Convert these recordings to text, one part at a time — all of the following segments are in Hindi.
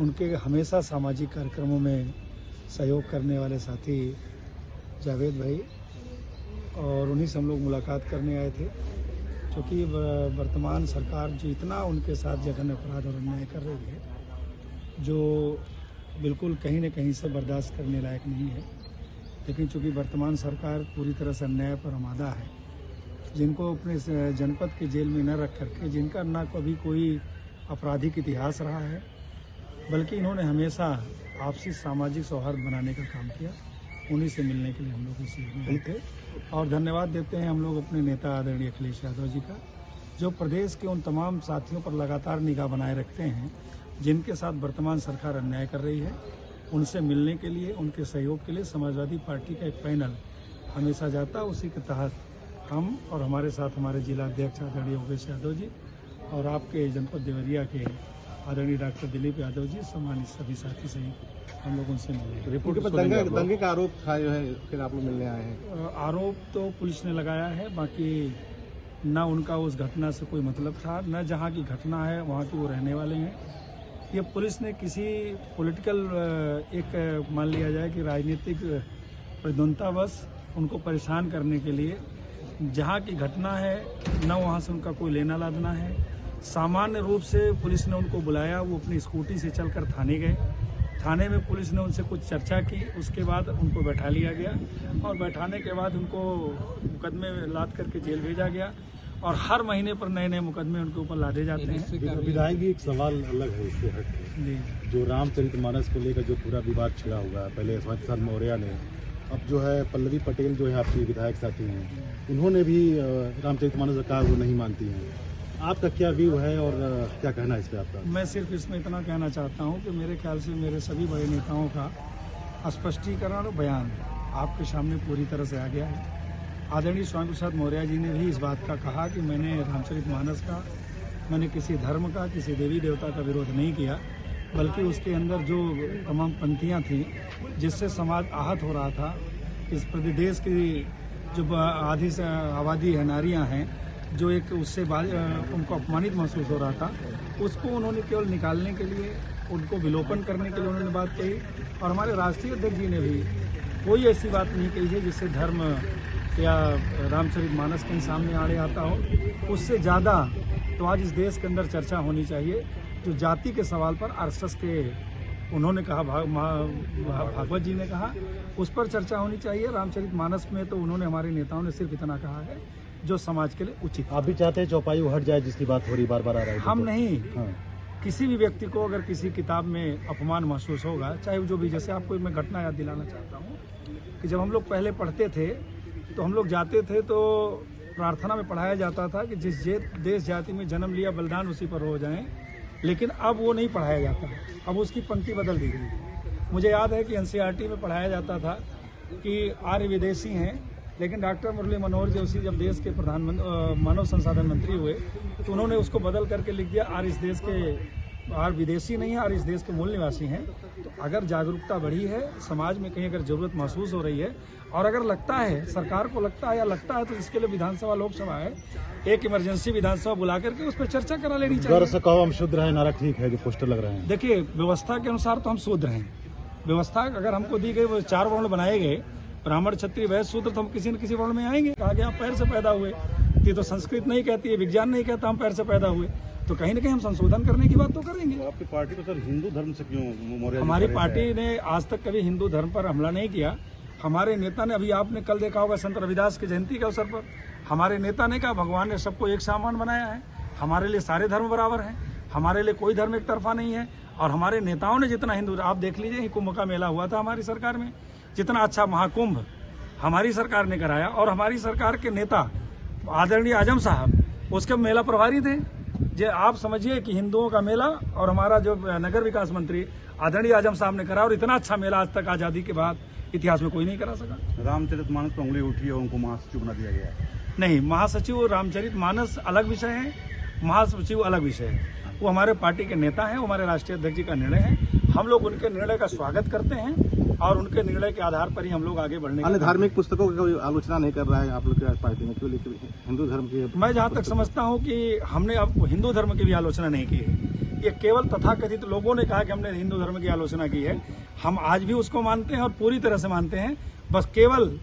उनके हमेशा सामाजिक कार्यक्रमों में सहयोग करने वाले साथी जावेद भाई, और उन्हीं से हम लोग मुलाकात करने आए थे, क्योंकि वर्तमान सरकार जो इतना उनके साथ जघन्य अपराध और अन्याय कर रही है, जो बिल्कुल कहीं न कहीं से बर्दाश्त करने लायक नहीं है। लेकिन चूँकि वर्तमान सरकार पूरी तरह से अन्याय पर आमादा है, जिनको अपने जनपद के जेल में न रख करके, जिनका न कभी कोई आपराधिक इतिहास रहा है, बल्कि इन्होंने हमेशा आपसी सामाजिक सौहार्द बनाने का काम किया, उन्हीं से मिलने के लिए हम लोग इसी में आए थे। और धन्यवाद देते हैं हम लोग अपने नेता आदरणीय अखिलेश यादव जी का, जो प्रदेश के उन तमाम साथियों पर लगातार निगाह बनाए रखते हैं जिनके साथ वर्तमान सरकार अन्याय कर रही है। उनसे मिलने के लिए, उनके सहयोग के लिए समाजवादी पार्टी का एक पैनल हमेशा जाता, उसी के तहत हम और हमारे साथ हमारे जिला अध्यक्ष आदरणीय योगेश यादव जी और आपके जनपद देवरिया के आदरणीय डॉक्टर दिलीप यादव जी, सम्मानित सभी साथी सहित हम लोग उनसे मिले। रिपोर्ट पर दंगे का आरोप था, जो है फिर आप लोग मिलने आए हैं। आरोप तो पुलिस ने लगाया है, बाकी न उनका उस घटना से कोई मतलब था, न जहाँ की घटना है वहाँ के वो रहने वाले हैं। ये पुलिस ने किसी पॉलिटिकल एक मान लिया जाए कि राजनीतिक प्रद्वंद्वतावश उनको परेशान करने के लिए, जहाँ की घटना है न वहाँ से उनका कोई लेना लादना है। सामान्य रूप से पुलिस ने उनको बुलाया, वो अपनी स्कूटी से चलकर थाने गए। थाने में पुलिस ने उनसे कुछ चर्चा की, उसके बाद उनको बैठा लिया गया और बैठाने के बाद उनको मुकदमे लाद करके जेल भेजा गया। और हर महीने पर नए नए मुकदमे उनके ऊपर लादे जाते हैं। विधायक जी, एक सवाल अलग है इससे हट के, जो रामचरितमानस को लेकर जो पूरा विवाद छिड़ा हुआ है, पहले यशवंत सिंह मौर्य ने, अब जो है पल्लवी पटेल जो है आपकी विधायक साथी हैं, उन्होंने भी रामचरितमानस का वो नहीं मानती हैं। आपका क्या व्यू है और क्या कहना है इस पर आपका? मैं सिर्फ इसमें इतना कहना चाहता हूं कि मेरे ख्याल से मेरे सभी बड़े नेताओं का स्पष्टीकरण और बयान आपके सामने पूरी तरह से आ गया है। आदरणीय स्वामी प्रसाद मौर्य जी ने भी इस बात का कहा कि मैंने रामचरितमानस का, मैंने किसी धर्म का, किसी देवी देवता का विरोध नहीं किया, बल्कि उसके अंदर जो तमाम पंक्तियाँ थीं जिससे समाज आहत हो रहा था, इस प्रदेश की जो आधी से आबादी है, नारियाँ हैं, जो एक उससे उनको अपमानित महसूस हो रहा था, उसको उन्होंने केवल निकालने के लिए, उनको विलोपन करने के लिए उन्होंने बात कही। और हमारे राष्ट्रीय अध्यक्ष जी ने भी कोई ऐसी बात नहीं कही है जिससे धर्म या रामचरितमानस कहीं सामने आड़े आता हो। उससे ज़्यादा तो आज इस देश के अंदर चर्चा होनी चाहिए जो जाति के सवाल पर आरएसएस के उन्होंने कहा, भागवत जी ने कहा, उस पर चर्चा होनी चाहिए। रामचरितमानस में तो उन्होंने, हमारे नेताओं ने सिर्फ इतना कहा है जो समाज के लिए उचित। आप भी चाहते हैं चौपाई हट जाए जिसकी बात हो रही बार बार आ रही है? हम नहीं। हाँ। किसी भी व्यक्ति को अगर किसी किताब में अपमान महसूस होगा, चाहे जो भी, जैसे आपको मैं घटना याद दिलाना चाहता हूँ कि जब हम लोग पहले पढ़ते थे तो हम लोग जाते थे तो प्रार्थना में पढ़ाया जाता था कि जिस देश जाति में जन्म लिया बलिदान उसी पर हो जाएं, लेकिन अब वो नहीं पढ़ाया जाता, अब उसकी पंक्ति बदल दी गई। मुझे याद है कि एनसीईआरटी में पढ़ाया जाता था कि आर्य विदेशी हैं, लेकिन डॉक्टर मुरली मनोहर जोशी जब देश के प्रधानमंत्री, मानव संसाधन मंत्री हुए, तो उन्होंने उसको बदल करके लिख दिया आर्य इस देश के, आर्य विदेशी नहीं है, आर्य इस देश के मूल निवासी हैं। तो अगर जागरूकता बढ़ी है, समाज में कहीं अगर जरूरत महसूस हो रही है, और अगर लगता है, सरकार को लगता है या लगता है, तो इसके लिए विधानसभा, लोकसभा है, एक इमरजेंसी विधानसभा बुला करके उस पर चर्चा करा लेनी चाहिए। कहो हम शुद्ध हैं, नारा ठीक है, जो पोस्टर लग रहे हैं। देखिए, व्यवस्था के अनुसार तो हम शूद्र हैं। व्यवस्था अगर हमको दी गई, वो 4 वर्ण बनाए गए, ब्राह्मण, क्षत्रिय, वैश्य, शूद्र, तो हम किसी न किसी वर्ण में आएंगे। कहा गया पैर से पैदा हुए, ये तो संस्कृत नहीं कहती है, विज्ञान नहीं कहता हम पैर से पैदा हुए, तो कहीं ना कहीं हम संशोधन करने की बात तो करेंगे। तो आपकी पार्टी तो सर हिंदू धर्म से क्यों? हमारी पार्टी ने आज तक कभी हिंदू धर्म पर हमला नहीं किया। हमारे नेता ने, अभी आपने कल देखा होगा संत रविदास की जयंती के अवसर पर, हमारे नेता ने कहा भगवान ने सबको एक समान बनाया है, हमारे लिए सारे धर्म बराबर हैं, हमारे लिए कोई धर्म एक तरफा नहीं है। और हमारे नेताओं ने जितना हिंदू, आप देख लीजिए, कुंभ का मेला हुआ था हमारी सरकार में, जितना अच्छा महाकुंभ हमारी सरकार ने कराया, और हमारी सरकार के नेता आदरणीय आजम साहब उसके मेला प्रभारी थे। जे आप समझिए कि हिंदुओं का मेला और हमारा जो नगर विकास मंत्री आदरणीय आजम साहब ने करा, और इतना अच्छा मेला आज तक आज़ादी के बाद इतिहास में कोई नहीं करा सका। रामचरितमानस पर उंगली उठी है, उनको महासचिव बना दिया गया है। नहीं, महासचिव रामचरितमानस अलग विषय है, महासचिव अलग विषय है। वो हमारे पार्टी के नेता हैं, वो हमारे राष्ट्रीय अध्यक्ष जी का निर्णय है। हम लोग उनके निर्णय का स्वागत करते हैं और उनके निर्णय के आधार पर ही हम लोग आगे बढ़ने। अन्य धार्मिक पुस्तकों की कोई आलोचना नहीं कर रहा है आप लोग की पार्टी में, क्यों? लेकिन हिंदू धर्म की, मैं जहाँ तक समझता हूँ कि हमने अब हिंदू धर्म की भी आलोचना नहीं की है। ये केवल तथाकथित लोगों ने कहा कि हमने हिंदू धर्म की आलोचना की है। हम आज भी उसको मानते हैं और पूरी तरह से मानते हैं। बस केवल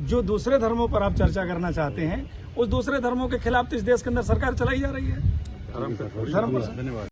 जो दूसरे धर्मों पर आप चर्चा करना चाहते हैं, उस दूसरे धर्मों के खिलाफ तो इस देश के अंदर सरकार चलाई जा रही है। धन्यवाद।